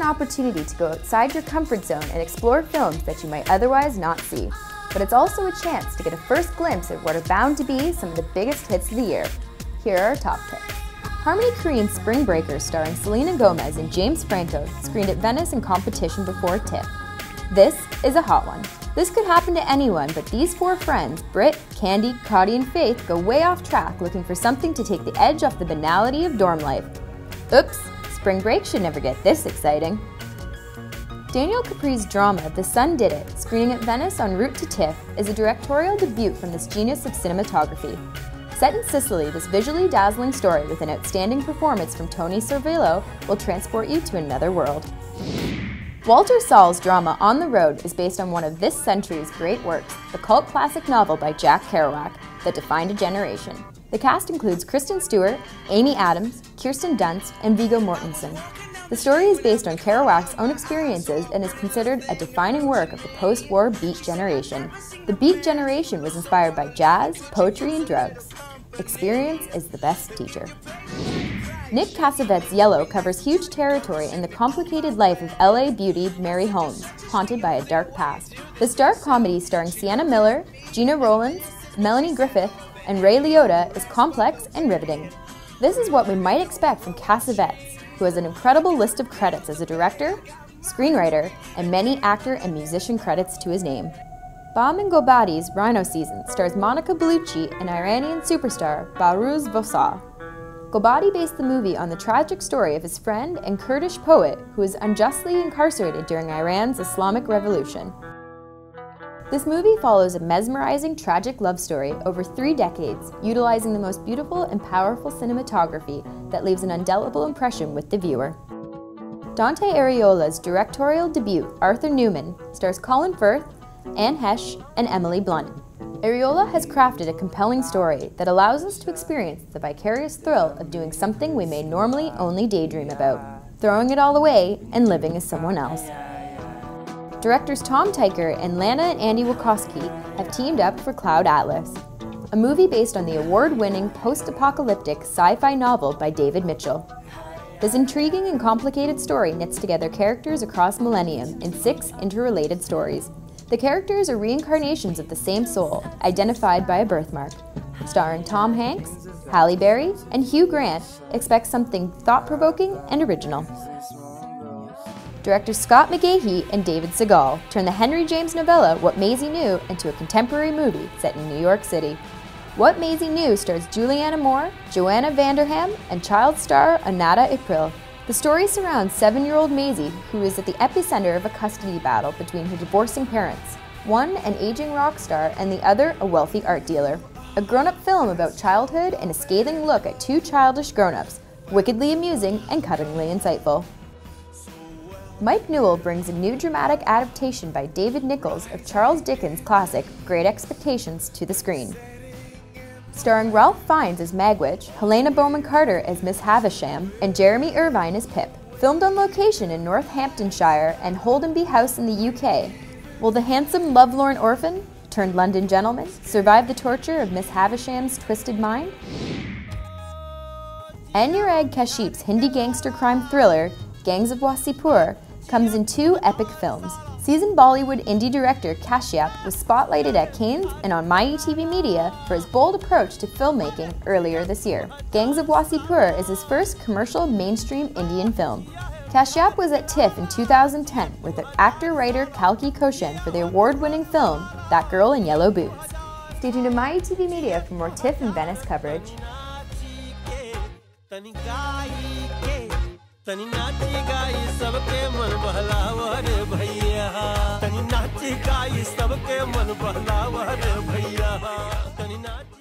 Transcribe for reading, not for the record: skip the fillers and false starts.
opportunity to go outside your comfort zone and explore films that you might otherwise not see. But it's also a chance to get a first glimpse at what are bound to be some of the biggest hits of the year. Here are our top picks. Harmony Korine's Spring Breakers starring Selena Gomez and James Franco screened at Venice in competition before Tiff. This is a hot one. This could happen to anyone, but these four friends, Britt, Candy, Cody, and Faith, go way off track looking for something to take the edge off the banality of dorm life. Oops, spring break should never get this exciting. Daniel Capri's drama The Sun Did It, screening at Venice en route to Tiff, is a directorial debut from this genius of cinematography. Set in Sicily, this visually dazzling story with an outstanding performance from Tony Servillo will transport you to another world. Walter Sall's drama On the Road is based on one of this century's great works, the cult classic novel by Jack Kerouac that defined a generation. The cast includes Kristen Stewart, Amy Adams, Kirsten Dunst, and Viggo Mortensen. The story is based on Kerouac's own experiences and is considered a defining work of the post-war Beat generation. The Beat generation was inspired by jazz, poetry, and drugs. Experience is the best teacher. Nick Cassavetes' Yellow covers huge territory in the complicated life of LA beauty Mary Holmes, haunted by a dark past. This dark comedy starring Sienna Miller, Gina Rowlands, Melanie Griffith, and Ray Liotta is complex and riveting. This is what we might expect from Cassavetes, who has an incredible list of credits as a director, screenwriter, and many actor and musician credits to his name. Bam and Gobadi's Rhino season stars Monica Bellucci and Iranian superstar Bahrouz Vosal. Gobadi based the movie on the tragic story of his friend and Kurdish poet who was unjustly incarcerated during Iran's Islamic Revolution. This movie follows a mesmerizing, tragic love story over 3 decades, utilizing the most beautiful and powerful cinematography that leaves an indelible impression with the viewer. Dante Ariola's directorial debut, Arthur Newman, stars Colin Firth, Anne Hesh, and Emily Blunt. Ariola has crafted a compelling story that allows us to experience the vicarious thrill of doing something we may normally only daydream about, throwing it all away and living as someone else. Directors Tom Tykwer and Lana and Andy Wachowski have teamed up for Cloud Atlas, a movie based on the award-winning post-apocalyptic sci-fi novel by David Mitchell. This intriguing and complicated story knits together characters across millennium in 6 interrelated stories. The characters are reincarnations of the same soul, identified by a birthmark. Starring Tom Hanks, Halle Berry, and Hugh Grant, expect something thought-provoking and original. Directors Scott McGahee and David Segal turn the Henry James novella What Maise Knew into a contemporary movie set in New York City. What Maise Knew stars Juliana Moore, Joanna Vanderham, and child star Anada April. The story surrounds 7-year-old Maise, who is at the epicenter of a custody battle between her divorcing parents, one an aging rock star and the other a wealthy art dealer. A grown-up film about childhood and a scathing look at 2 childish grown-ups, wickedly amusing and cuttingly insightful. Mike Newell brings a new dramatic adaptation by David Nichols of Charles Dickens' classic Great Expectations to the screen. Starring Ralph Fiennes as Magwitch, Helena Bowman Carter as Miss Havisham, and Jeremy Irvine as Pip. Filmed on location in Northamptonshire and Holdenby House in the UK, will the handsome, lovelorn orphan, turned London gentleman, survive the torture of Miss Havisham's twisted mind? Anurag Kashyap's Hindi gangster crime thriller, Gangs of Wasseypur, comes in 2 epic films. Seasoned Bollywood indie director Kashyap was spotlighted at Cannes and on myETVmedia for his bold approach to filmmaking earlier this year. Gangs of Wasseypur is his first commercial mainstream Indian film. Kashyap was at TIFF in 2010 with actor-writer Kalki Koshen for the award-winning film That Girl in Yellow Boots. Stay tuned to myETVmedia for more TIFF and Venice coverage. तनी नाची गाई सबके मन बहलावा रे भैया तनी नाची गाई सबके मन बहलावा रे भैया तनी नाची